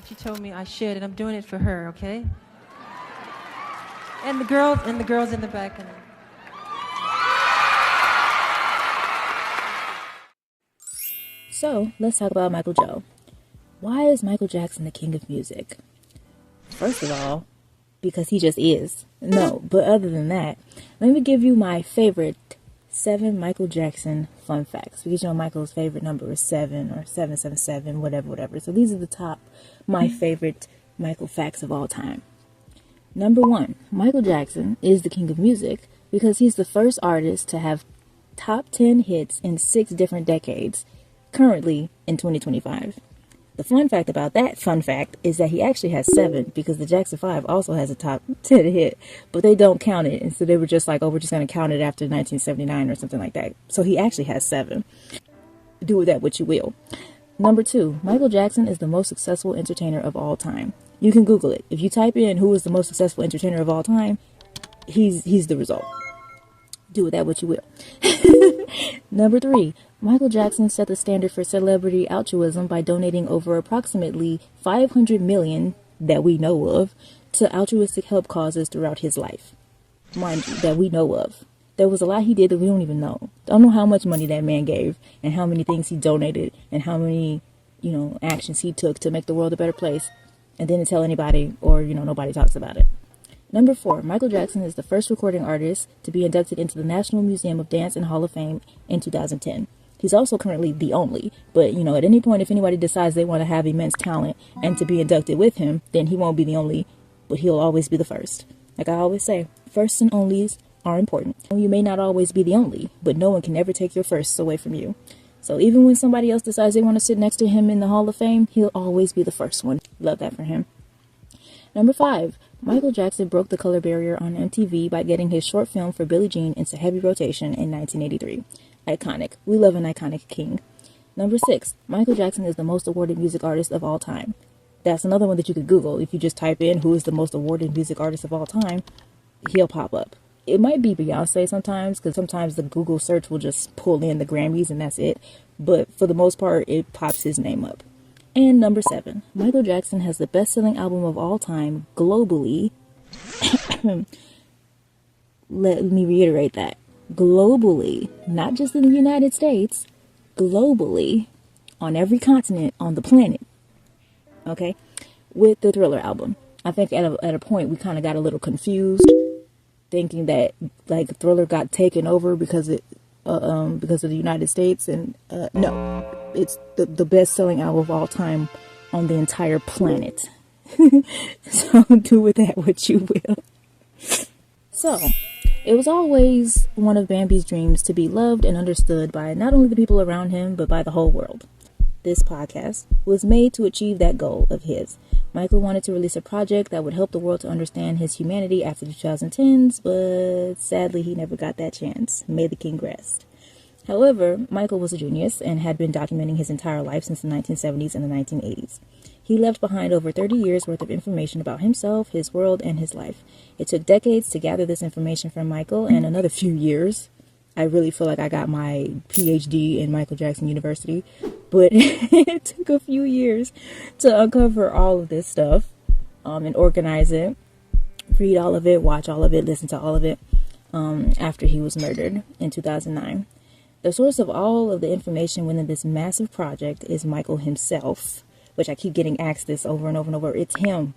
She told me I should, and I'm doing it for her, okay? And the girls in the back. So, let's talk about Michael Joe. Why is Michael Jackson the king of music? First of all, because he just is. No, but other than that, let me give you my favorite 7 Michael Jackson fun facts. Because you know Michael's favorite number is 7 or 777, whatever. So these are the top, my favorite Michael facts of all time. Number 1, Michael Jackson is the king of music because he's the first artist to have top 10 hits in 6 different decades, currently in 2025. The fun fact about that fun fact is that he actually has 7 because the Jackson 5 also has a top 10 hit, but they don't count it. And so they were just like, oh, we're just going to count it after 1979 or something like that. So he actually has 7. Do with that what you will. Number 2, Michael Jackson is the most successful entertainer of all time. You can Google it. If you type in who is the most successful entertainer of all time, he's the result. Do with that what you will. Number 3, Michael Jackson set the standard for celebrity altruism by donating over approximately $500 million that we know of to altruistic help causes throughout his life. Mind you, that we know of. There was a lot he did that we don't even know. Don't know how much money that man gave and how many things he donated and how many, actions he took to make the world a better place and didn't tell anybody or, nobody talks about it. Number 4, Michael Jackson is the first recording artist to be inducted into the National Museum of Dance and Hall of Fame in 2010. He's also currently the only, but at any point if anybody decides they want to have immense talent and to be inducted with him, then he won't be the only, but he'll always be the first. Like I always say, firsts and onlys are important. You may not always be the only, but no one can ever take your firsts away from you. So even when somebody else decides they want to sit next to him in the Hall of Fame, he'll always be the first one. Love that for him. Number 5, Michael Jackson broke the color barrier on MTV by getting his short film for Billie Jean into heavy rotation in 1983. Iconic. We love an iconic king. Number 6, Michael Jackson is the most awarded music artist of all time. That's another one that you could Google. If you just type in who is the most awarded music artist of all time, he'll pop up. It might be Beyonce sometimes, because sometimes the Google search will just pull in the Grammys and that's it. But for the most part, it pops his name up. And number 7, Michael Jackson has the best-selling album of all time globally. Let me reiterate that. Globally, not just in the United States, globally, on every continent on the planet. Okay? With the Thriller album. I think at a point we kind of got a little confused, thinking that like Thriller got taken over because of the United States, and no, it's the best-selling album of all time on the entire planet. So do with that what you will. So it was always one of Bambi's dreams to be loved and understood by not only the people around him, but by the whole world. This podcast was made to achieve that goal of his. Michael wanted to release a project that would help the world to understand his humanity after the 2010s, but sadly he never got that chance. May the king rest. However, Michael was a genius and had been documenting his entire life since the 1970s and the 1980s. He left behind over 30 years worth of information about himself, his world, and his life. It took decades to gather this information from Michael, and another few years. I really feel like I got my PhD in Michael Jackson University, but it took a few years to uncover all of this stuff and organize it, read all of it, watch all of it, listen to all of it after he was murdered in 2009. The source of all of the information within this massive project is Michael himself, which I keep getting asked this over and over and over. It's him.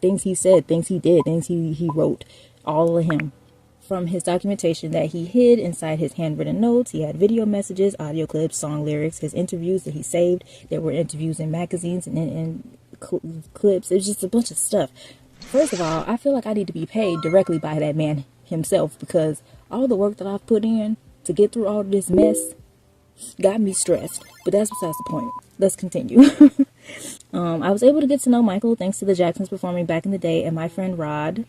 Things he said, things he did, things he wrote, all of him. From his documentation that he hid inside his handwritten notes, he had video messages, audio clips, song lyrics, his interviews that he saved. There were interviews in magazines and clips. It was just a bunch of stuff. First of all, I feel like I need to be paid directly by that man himself, because all the work that I've put in to get through all this mess got me stressed. But that's besides the point. Let's continue. I was able to get to know Michael thanks to the Jacksons performing back in the day, and my friend Rod,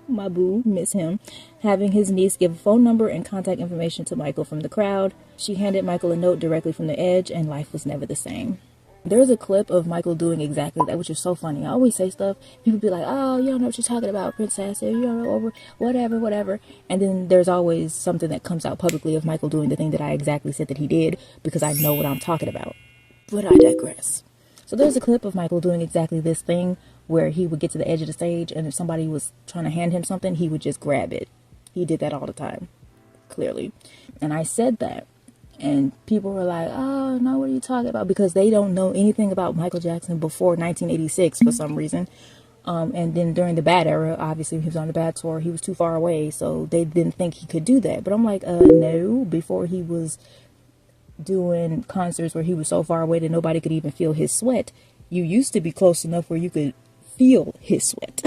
my boo, miss him, having his niece give a phone number and contact information to Michael from the crowd. She handed Michael a note directly from the Edge, and life was never the same. There's a clip of Michael doing exactly that, which is so funny. I always say stuff, people be like, oh, you don't know what you're talking about, princess, you don't know, over whatever. And then there's always something that comes out publicly of Michael doing the thing that I exactly said that he did, because I know what I'm talking about. But I digress. So there's a clip of Michael doing exactly this thing where he would get to the edge of the stage, and if somebody was trying to hand him something, he would just grab it. He did that all the time, clearly. And I said that, and people were like, oh, no, what are you talking about? Because they don't know anything about Michael Jackson before 1986 for some reason. And then during the Bad era, obviously, he was on the Bad tour, he was too far away, so they didn't think he could do that. But I'm like, no, before he was doing concerts where he was so far away that nobody could even feel his sweat, you used to be close enough where you could feel his sweat.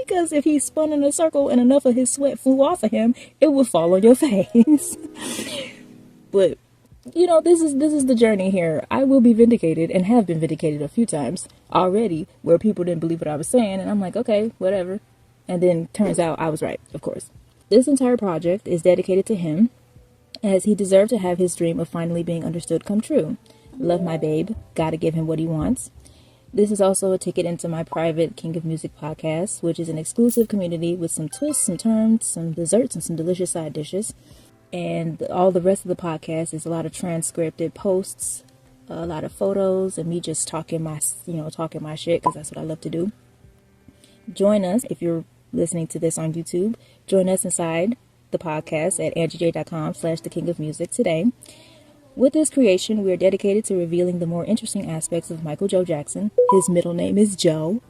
Because if he spun in a circle and enough of his sweat flew off of him, it would fall on your face. But you know, this is the journey here. I will be vindicated, and have been vindicated a few times already, where people didn't believe what I was saying, and I'm like, okay, whatever. And then turns out I was right, of course. This entire project is dedicated to him, as he deserved to have his dream of finally being understood come true. Love my babe, gotta give him what he wants. This is also a ticket into my private King of Music podcast, which is an exclusive community with some twists, some turns, some desserts, and some delicious side dishes. And all the rest of the podcast is a lot of transcripted posts, a lot of photos, and me just talking my shit, because that's what I love to do. Join us if you're listening to this on YouTube. Join us inside the podcast at angiej.com/theKingofMusic today. With this creation, we are dedicated to revealing the more interesting aspects of Michael Joe Jackson. His middle name is Joe.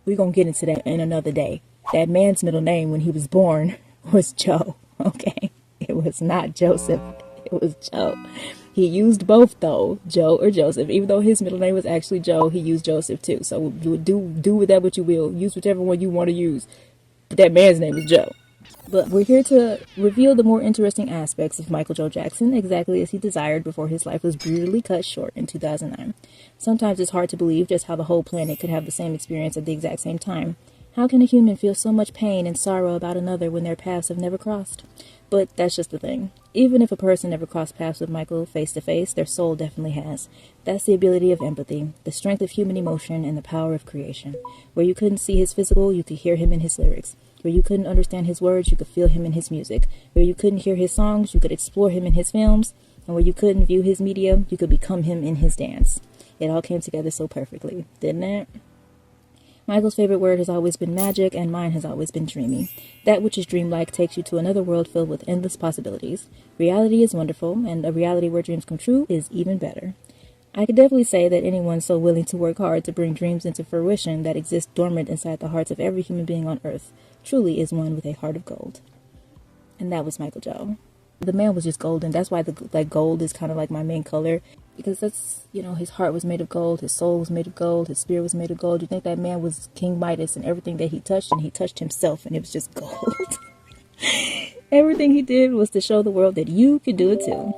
We're going to get into that in another day. That man's middle name when he was born was Joe, okay? It was not Joseph. It was Joe. He used both, though, Joe or Joseph. Even though his middle name was actually Joe, he used Joseph, too. So you do with that what you will. Use whichever one you want to use. But that man's name is Joe. But we're here to reveal the more interesting aspects of Michael Joe Jackson, exactly as he desired before his life was brutally cut short in 2009. Sometimes it's hard to believe just how the whole planet could have the same experience at the exact same time. How can a human feel so much pain and sorrow about another when their paths have never crossed? But that's just the thing. Even if a person never crossed paths with Michael face to face, their soul definitely has. That's the ability of empathy, the strength of human emotion, and the power of creation. Where you couldn't see his physical, you could hear him in his lyrics. Where you couldn't understand his words, you could feel him in his music. Where you couldn't hear his songs, you could explore him in his films. And where you couldn't view his media, you could become him in his dance. It all came together so perfectly, didn't it? Michael's favorite word has always been magic, and mine has always been dreamy. That which is dreamlike takes you to another world filled with endless possibilities. Reality is wonderful, and a reality where dreams come true is even better. I could definitely say that anyone so willing to work hard to bring dreams into fruition that exist dormant inside the hearts of every human being on earth truly is one with a heart of gold. And that was Michael Joe. The man was just golden. That's why the gold is kind of like my main color. Because that's, his heart was made of gold, his soul was made of gold, his spirit was made of gold. You think that man was King Midas and everything that he touched, and he touched himself, and it was just gold. Everything he did was to show the world that you could do it too.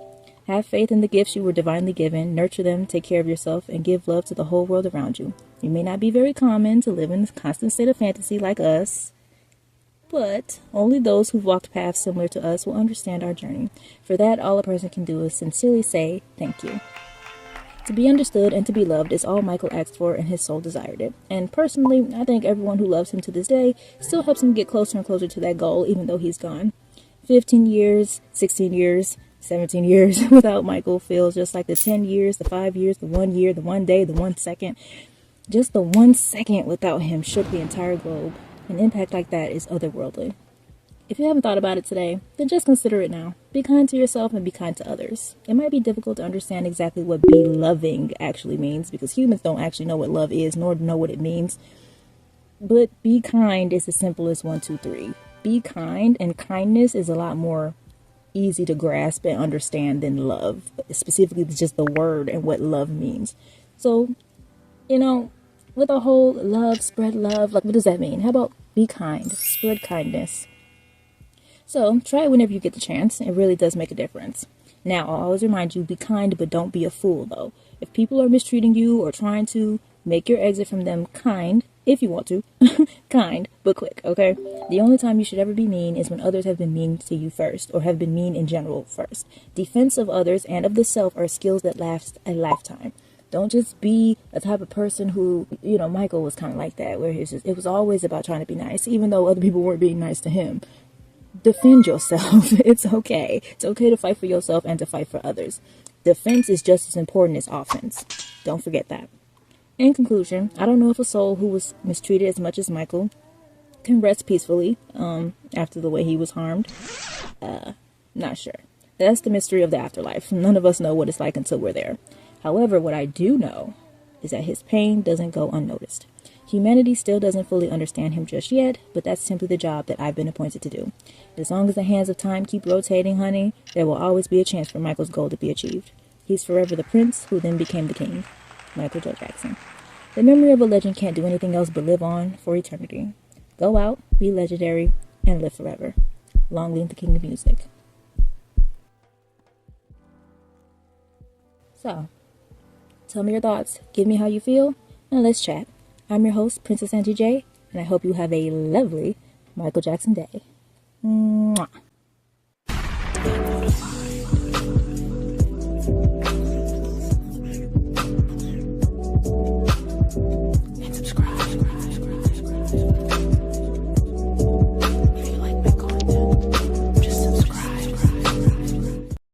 Have faith in the gifts you were divinely given, nurture them, take care of yourself, and give love to the whole world around you. You may not be very common to live in a constant state of fantasy like us, but only those who've walked paths similar to us will understand our journey. For that, all a person can do is sincerely say thank you. To be understood and to be loved is all Michael asked for, and his soul desired it. And personally, I think everyone who loves him to this day still helps him get closer and closer to that goal, even though he's gone. 15 years, 16 years, 17 years without Michael feels just like the 10 years, the 5 years, the 1 year, the 1 day, the 1 second. Just the 1 second without him shook the entire globe. An impact like that is otherworldly. If you haven't thought about it today, then just consider it now. Be kind to yourself and be kind to others. It might be difficult to understand exactly what be loving actually means, because humans don't actually know what love is, nor know what it means. But be kind is as simple as 1, 2, 3. Be kind, and kindness is a lot more easy to grasp and understand than love. Specifically, just the word and what love means. So, with a whole love, spread love, what does that mean? How about be kind, spread kindness? So try it whenever you get the chance. It really does make a difference. Now, I'll always remind you, be kind, but don't be a fool, though. If people are mistreating you or trying to make your exit from them kind, if you want to, kind, but quick, okay? The only time you should ever be mean is when others have been mean to you first, or have been mean in general first. Defense of others and of the self are skills that last a lifetime. Don't just be a type of person who, Michael was kind of like that, where it was always about trying to be nice, even though other people weren't being nice to him. Defend yourself. It's okay. It's okay to fight for yourself and to fight for others. Defense is just as important as offense. Don't forget that. In conclusion, I don't know if a soul who was mistreated as much as Michael can rest peacefully after the way he was harmed. Not sure. That's the mystery of the afterlife. None of us know what it's like until we're there. However, what I do know is that his pain doesn't go unnoticed. Humanity still doesn't fully understand him just yet, but that's simply the job that I've been appointed to do. As long as the hands of time keep rotating, honey, there will always be a chance for Michael's goal to be achieved. He's forever the prince who then became the king. Michael J. Jackson. The memory of a legend can't do anything else but live on for eternity. Go out, be legendary, and live forever. Long live the king of music. So, tell me your thoughts, give me how you feel, and let's chat. I'm your host, Princess Angie J, and I hope you have a lovely Michael Jackson day. Mwah. And subscribe.